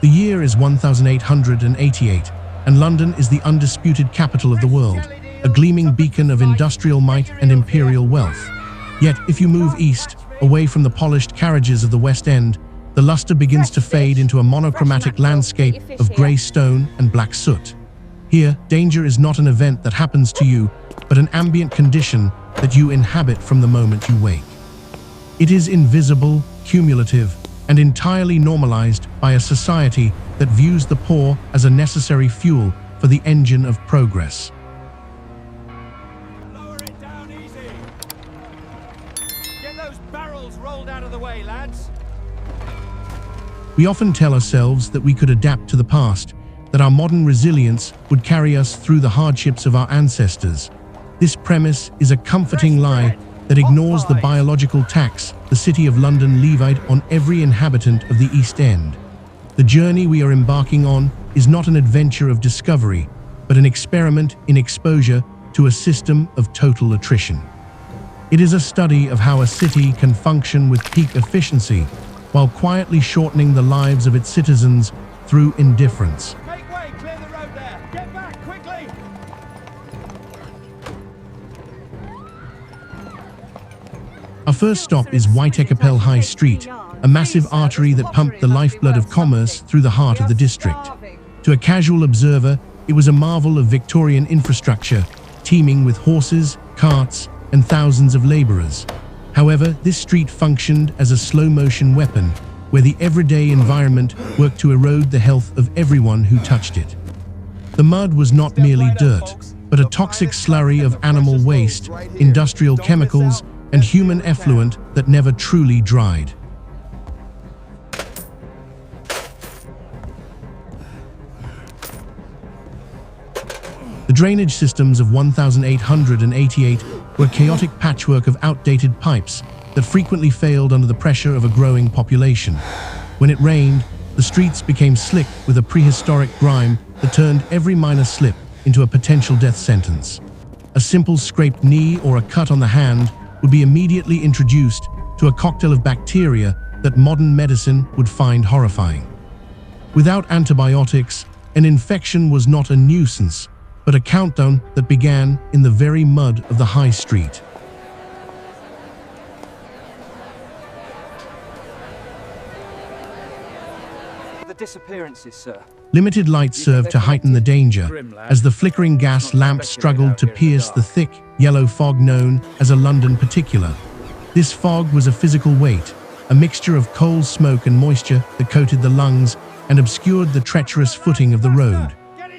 The year is 1888, and London is the undisputed capital of the world, a gleaming beacon of industrial might and imperial wealth. Yet, if you move east, away from the polished carriages of the West End, the luster begins to fade into a monochromatic landscape of grey stone and black soot. Here, danger is not an event that happens to you, but an ambient condition that you inhabit from the moment you wake. It is invisible, cumulative, and entirely normalized by a society that views the poor as a necessary fuel for the engine of progress. Lower it down easy. Get those barrels rolled out of the way, lads. We often tell ourselves that we could adapt to the past, that our modern resilience would carry us through the hardships of our ancestors. This premise is a comforting lie that ignores the biological tax the City of London levied on every inhabitant of the East End. The journey we are embarking on is not an adventure of discovery, but an experiment in exposure to a system of total attrition. It is a study of how a city can function with peak efficiency while quietly shortening the lives of its citizens through indifference. Make way, clear the road there. Get back, quickly. Our first stop is Whitechapel High Street, a massive artery that pumped the lifeblood of commerce through the heart of the district. To a casual observer, it was a marvel of Victorian infrastructure, teeming with horses, carts, and thousands of laborers. However, this street functioned as a slow-motion weapon, where the everyday environment worked to erode the health of everyone who touched it. The mud was not merely dirt, but a toxic slurry of animal waste, industrial chemicals, and human effluent that never truly dried. The drainage systems of 1888 were a chaotic patchwork of outdated pipes that frequently failed under the pressure of a growing population. When it rained, the streets became slick with a prehistoric grime that turned every minor slip into a potential death sentence. A simple scraped knee or a cut on the hand would be immediately introduced to a cocktail of bacteria that modern medicine would find horrifying. Without antibiotics, an infection was not a nuisance, but a countdown that began in the very mud of the high street. The disappearances, sir. Limited light served to heighten the danger, as the flickering gas lamps struggled to pierce the thick, yellow fog known as a London particular. This fog was a physical weight, a mixture of coal smoke and moisture that coated the lungs and obscured the treacherous footing of the road.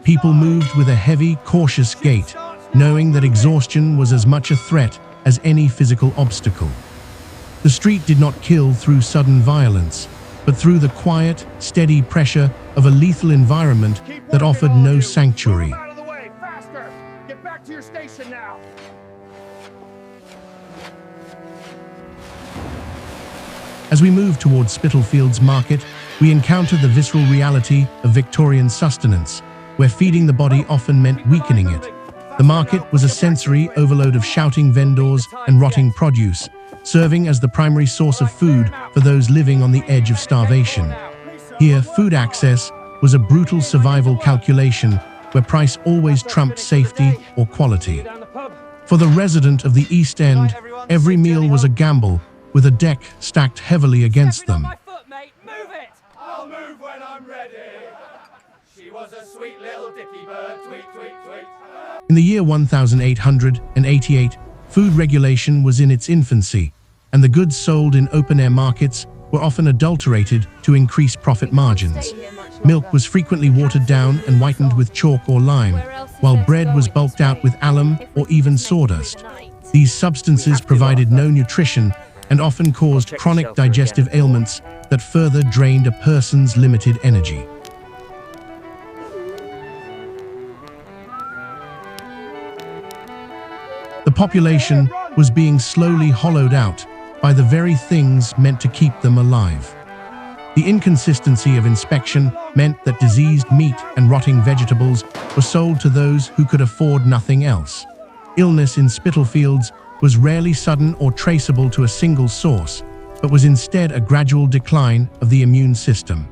People moved with a heavy, cautious gait, knowing that exhaustion was as much a threat as any physical obstacle. The street did not kill through sudden violence, but through the quiet, steady pressure of a lethal environment that offered no sanctuary. Out of the way, faster! Get back to your station now! As we move towards Spitalfields Market, we encounter the visceral reality of Victorian sustenance, where feeding the body often meant weakening it. The market was a sensory overload of shouting vendors and rotting produce, serving as the primary source of food for those living on the edge of starvation. Here, food access was a brutal survival calculation where price always trumped safety or quality. For the resident of the East End, every meal was a gamble, with a deck stacked heavily against them. I'll move when I'm ready. She was a sweet little dicky bird, tweet, tweet, tweet. In the year 1888, food regulation was in its infancy, and the goods sold in open-air markets were often adulterated to increase profit margins. Milk was frequently watered down and whitened with chalk or lime, while bread was bulked out with alum or even sawdust. These substances provided no nutrition and often caused chronic digestive ailments that further drained a person's limited energy. The population was being slowly hollowed out by the very things meant to keep them alive. The inconsistency of inspection meant that diseased meat and rotting vegetables were sold to those who could afford nothing else. Illness in Spitalfields was rarely sudden or traceable to a single source, but was instead a gradual decline of the immune system.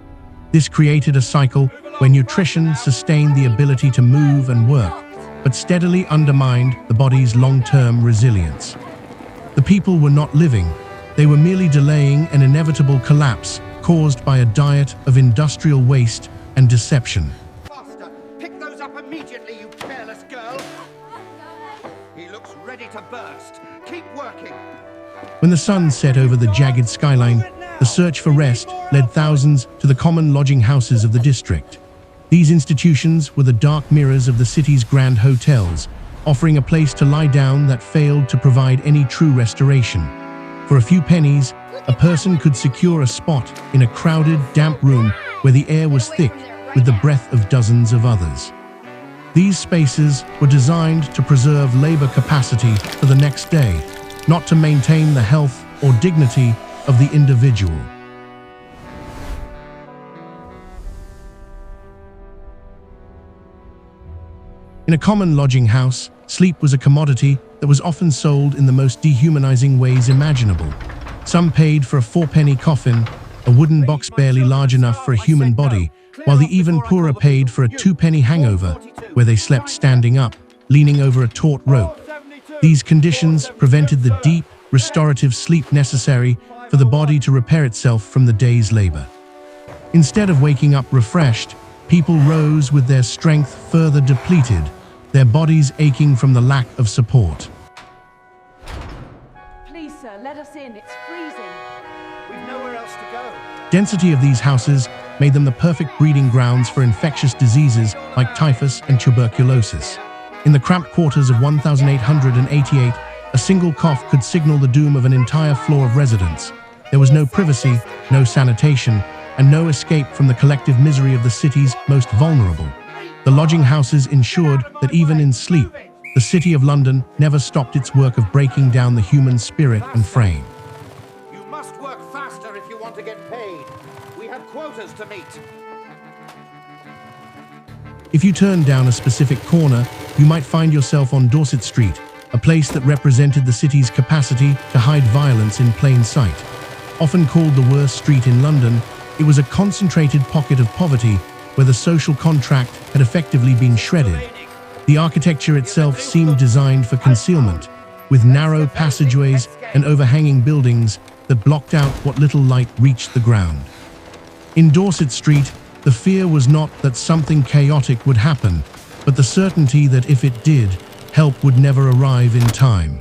This created a cycle where nutrition sustained the ability to move and work, but steadily undermined the body's long-term resilience. The people were not living, they were merely delaying an inevitable collapse caused by a diet of industrial waste and deception. Faster! Pick those up immediately, you careless girl! He looks ready to burst. Keep working. When the sun set over the jagged skyline, the search for rest led thousands to the common lodging houses of the district. These institutions were the dark mirrors of the city's grand hotels, offering a place to lie down that failed to provide any true restoration. For a few pennies, a person could secure a spot in a crowded, damp room where the air was thick with the breath of dozens of others. These spaces were designed to preserve labor capacity for the next day, not to maintain the health or dignity of the individual. In a common lodging house, sleep was a commodity that was often sold in the most dehumanizing ways imaginable. Some paid for a 4-penny coffin, a wooden box barely large enough for a human body, while the even poorer paid for a 2-penny hangover, where they slept standing up, leaning over a taut rope. These conditions prevented the deep, restorative sleep necessary for the body to repair itself from the day's labor. Instead of waking up refreshed, people rose with their strength further depleted, their bodies aching from the lack of support. Please, sir, let us in. It's freezing. We've nowhere else to go. Density of these houses made them the perfect breeding grounds for infectious diseases like typhus and tuberculosis. In the cramped quarters of 1888, a single cough could signal the doom of an entire floor of residents. There was no privacy, no sanitation, and no escape from the collective misery of the city's most vulnerable. The lodging houses ensured that even in sleep, the City of London never stopped its work of breaking down the human spirit and frame. You must work faster if you want to get paid. We have quotas to meet. If you turn down a specific corner, you might find yourself on Dorset Street, a place that represented the city's capacity to hide violence in plain sight. Often called the worst street in London, it was a concentrated pocket of poverty where the social contract had effectively been shredded. The architecture itself seemed designed for concealment, with narrow passageways and overhanging buildings that blocked out what little light reached the ground. In Dorset Street, the fear was not that something chaotic would happen, but the certainty that if it did, help would never arrive in time.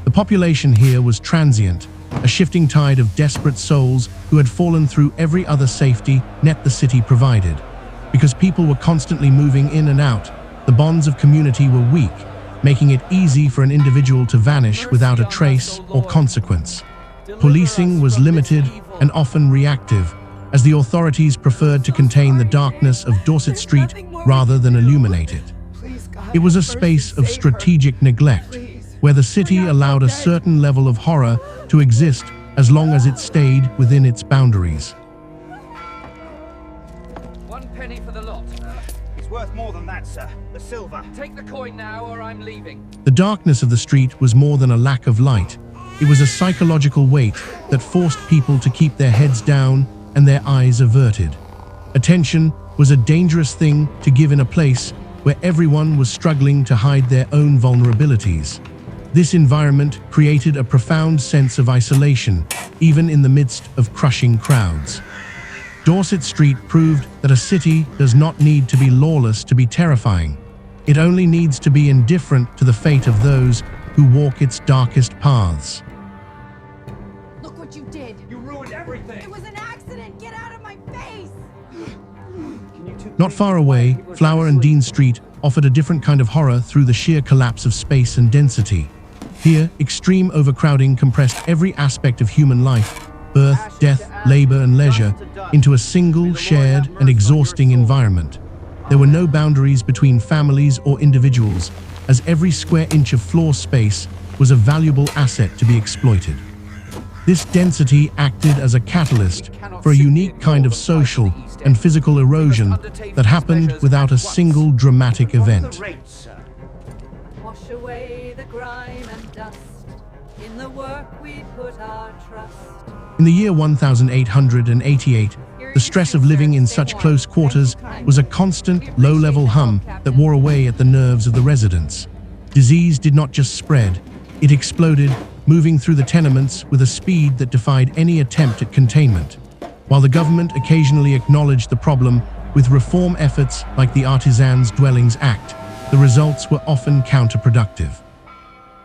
The population here was transient, a shifting tide of desperate souls who had fallen through every other safety net the city provided. Because people were constantly moving in and out, the bonds of community were weak, making it easy for an individual to vanish without a trace or consequence. Policing was limited and often reactive, as the authorities preferred to contain the darkness of Dorset Street rather than illuminate it. It was a space of strategic neglect, where the city allowed a certain level of horror to exist as long as it stayed within its boundaries. 1 penny for the lot. It's worth more than that, sir. The silver. Take the coin now or I'm leaving. The darkness of the street was more than a lack of light. It was a psychological weight that forced people to keep their heads down and their eyes averted. Attention was a dangerous thing to give in a place where everyone was struggling to hide their own vulnerabilities. This environment created a profound sense of isolation, even in the midst of crushing crowds. Dorset Street proved that a city does not need to be lawless to be terrifying. It only needs to be indifferent to the fate of those who walk its darkest paths. Look what you did. You ruined everything. It was an accident. Get out of my face. Not far away, Flower and Dean Street offered a different kind of horror through the sheer collapse of space and density. Here, extreme overcrowding compressed every aspect of human life, birth, death, labor, and leisure, into a single, shared, and exhausting environment. There were no boundaries between families or individuals, as every square inch of floor space was a valuable asset to be exploited. This density acted as a catalyst for a unique kind of social and physical erosion that happened without a single dramatic event. Wash away the grime and dust. In the work we put our trust. In the year 1888, the stress of living in such close quarters was a constant, low-level hum that wore away at the nerves of the residents. Disease did not just spread, it exploded, moving through the tenements with a speed that defied any attempt at containment. While the government occasionally acknowledged the problem with reform efforts like the Artisans' Dwellings Act, the results were often counterproductive.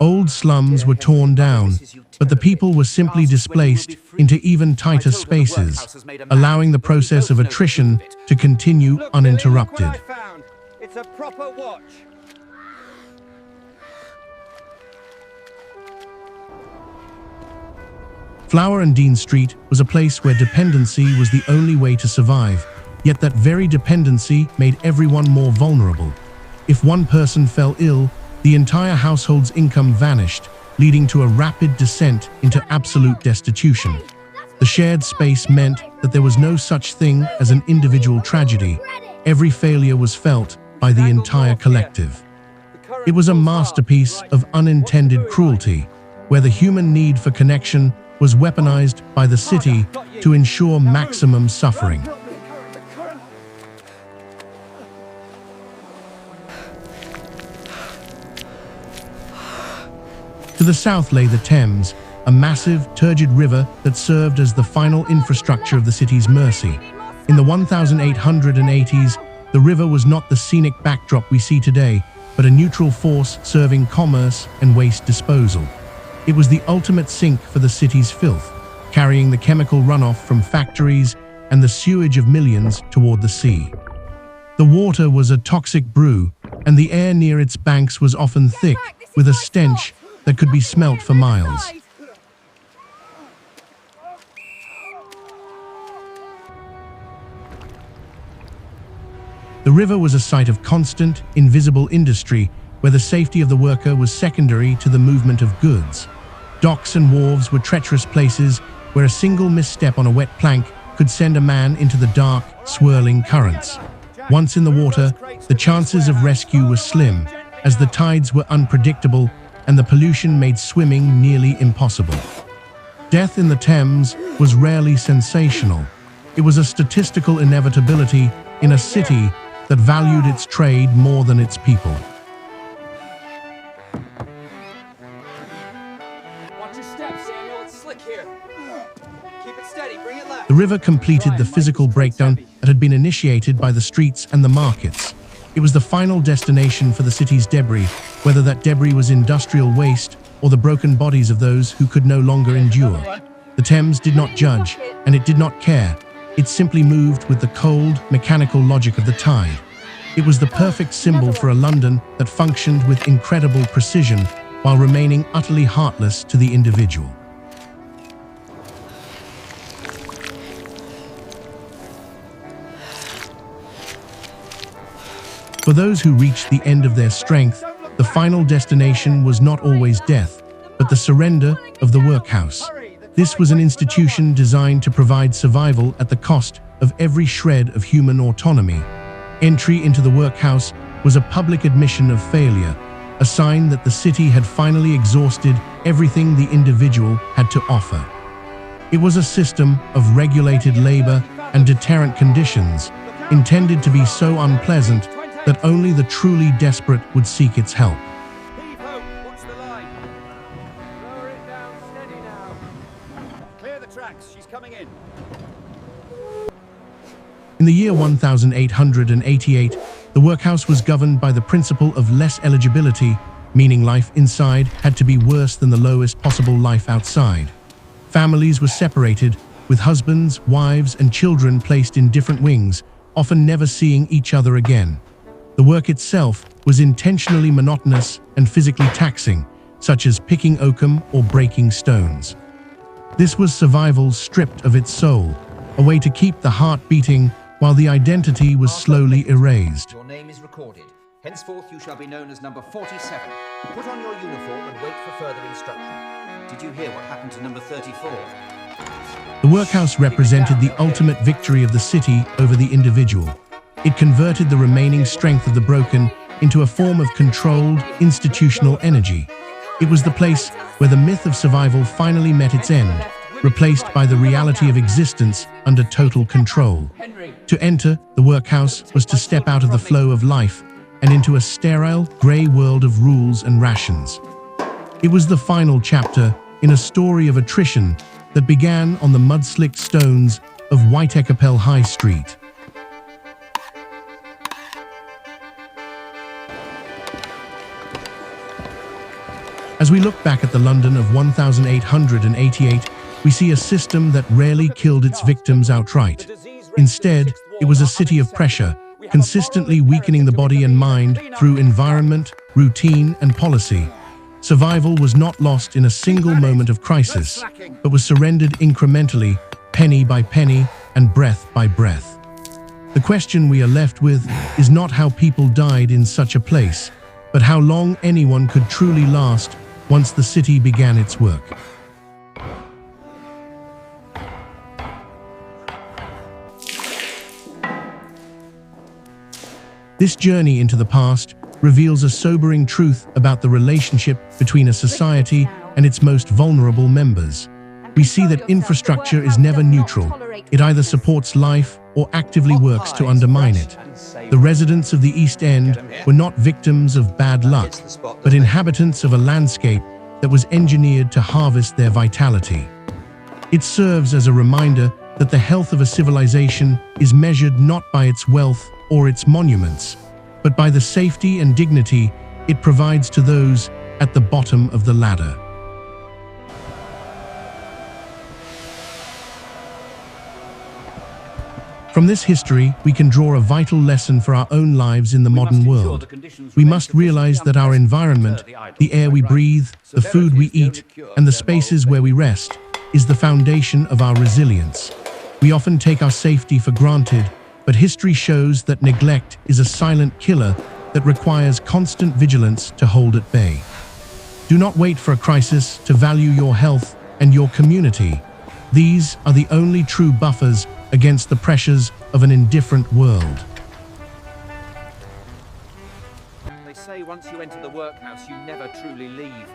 Old slums were torn down, but the people were simply displaced into even tighter spaces, allowing the process of attrition to continue uninterrupted. Look what I found. It's a proper watch. Flower and Dean Street was a place where dependency was the only way to survive, yet that very dependency made everyone more vulnerable. If one person fell ill, the entire household's income vanished, leading to a rapid descent into absolute destitution. The shared space meant that there was no such thing as an individual tragedy. Every failure was felt by the entire collective. It was a masterpiece of unintended cruelty, where the human need for connection was weaponized by the city to ensure maximum suffering. To the south lay the Thames, a massive, turgid river that served as the final infrastructure of the city's mercy. In the 1880s, the river was not the scenic backdrop we see today, but a neutral force serving commerce and waste disposal. It was the ultimate sink for the city's filth, carrying the chemical runoff from factories and the sewage of millions toward the sea. The water was a toxic brew, and the air near its banks was often thick, with a stench that could be smelt for miles. The river was a site of constant, invisible industry where the safety of the worker was secondary to the movement of goods. Docks and wharves were treacherous places where a single misstep on a wet plank could send a man into the dark, swirling currents. Once in the water, the chances of rescue were slim, as the tides were unpredictable and the pollution made swimming nearly impossible. Death in the Thames was rarely sensational. It was a statistical inevitability in a city that valued its trade more than its people. Watch your steps, Samuel. It's slick here. Keep it steady. Bring it left. The river completed the physical breakdown that had been initiated by the streets and the markets. It was the final destination for the city's debris, whether that debris was industrial waste or the broken bodies of those who could no longer endure. The Thames did not judge, and it did not care. It simply moved with the cold, mechanical logic of the tide. It was the perfect symbol for a London that functioned with incredible precision while remaining utterly heartless to the individual. For those who reached the end of their strength, the final destination was not always death, but the surrender of the workhouse. This was an institution designed to provide survival at the cost of every shred of human autonomy. Entry into the workhouse was a public admission of failure, a sign that the city had finally exhausted everything the individual had to offer. It was a system of regulated labor and deterrent conditions, intended to be so unpleasant that only the truly desperate would seek its help. Heave ho! Watch the line. Lower it down. Steady now. Clear the tracks. She's coming in. In the year 1888, the workhouse was governed by the principle of less eligibility, meaning life inside had to be worse than the lowest possible life outside. Families were separated, with husbands, wives, and children placed in different wings, often never seeing each other again. The work itself was intentionally monotonous and physically taxing, such as picking oakum or breaking stones. This was survival stripped of its soul, a way to keep the heart beating while the identity was slowly erased. Your name is recorded. Henceforth you shall be known as number 47. Put on your uniform and wait for further instruction. Did you hear what happened to number 34? The workhouse represented the ultimate victory of the city over the individual. It converted the remaining strength of the broken into a form of controlled, institutional energy. It was the place where the myth of survival finally met its end, replaced by the reality of existence under total control. To enter the workhouse was to step out of the flow of life and into a sterile, grey world of rules and rations. It was the final chapter in a story of attrition that began on the mud-slicked stones of Whitechapel High Street. As we look back at the London of 1888, we see a system that rarely killed its victims outright. Instead, it was a city of pressure, consistently weakening the body and mind through environment, routine, and policy. Survival was not lost in a single moment of crisis, but was surrendered incrementally, penny by penny, and breath by breath. The question we are left with is not how people died in such a place, but how long anyone could truly last once the city began its work. This journey into the past reveals a sobering truth about the relationship between a society and its most vulnerable members. We see that infrastructure is never neutral. It either supports life or actively works to undermine it. The residents of the East End were not victims of bad luck, but inhabitants of a landscape that was engineered to harvest their vitality. It serves as a reminder that the health of a civilization is measured not by its wealth or its monuments, but by the safety and dignity it provides to those at the bottom of the ladder. From this history, we can draw a vital lesson for our own lives in the modern world. We must realize that our environment, the air we breathe, the food we eat, and the spaces where we rest, is the foundation of our resilience. We often take our safety for granted, but history shows that neglect is a silent killer that requires constant vigilance to hold at bay. Do not wait for a crisis to value your health and your community. These are the only true buffers against the pressures of an indifferent world. They say once you enter the workhouse, you never truly leave.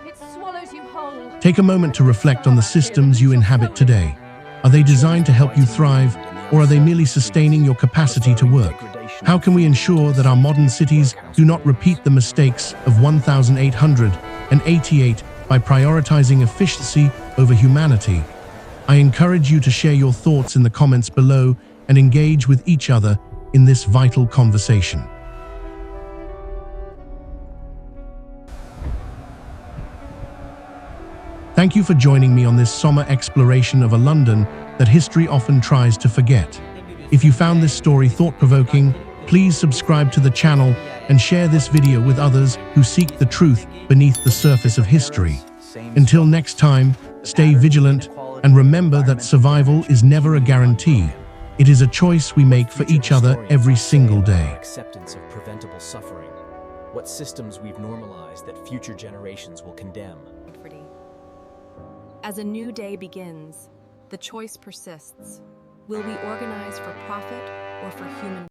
It swallows you whole. Take a moment to reflect on the systems you inhabit today. Are they designed to help you thrive, or are they merely sustaining your capacity to work? How can we ensure that our modern cities do not repeat the mistakes of 1888 by prioritizing efficiency over humanity? I encourage you to share your thoughts in the comments below and engage with each other in this vital conversation. Thank you for joining me on this somber exploration of a London that history often tries to forget. If you found this story thought-provoking, please subscribe to the channel and share this video with others who seek the truth beneath the surface of history. Until next time, stay vigilant and remember that survival is never a guarantee. It is a choice we make for each other every single day. Acceptance of preventable suffering. What systems we've normalized that future generations will condemn. As a new day begins, the choice persists. Will we organize for profit or for human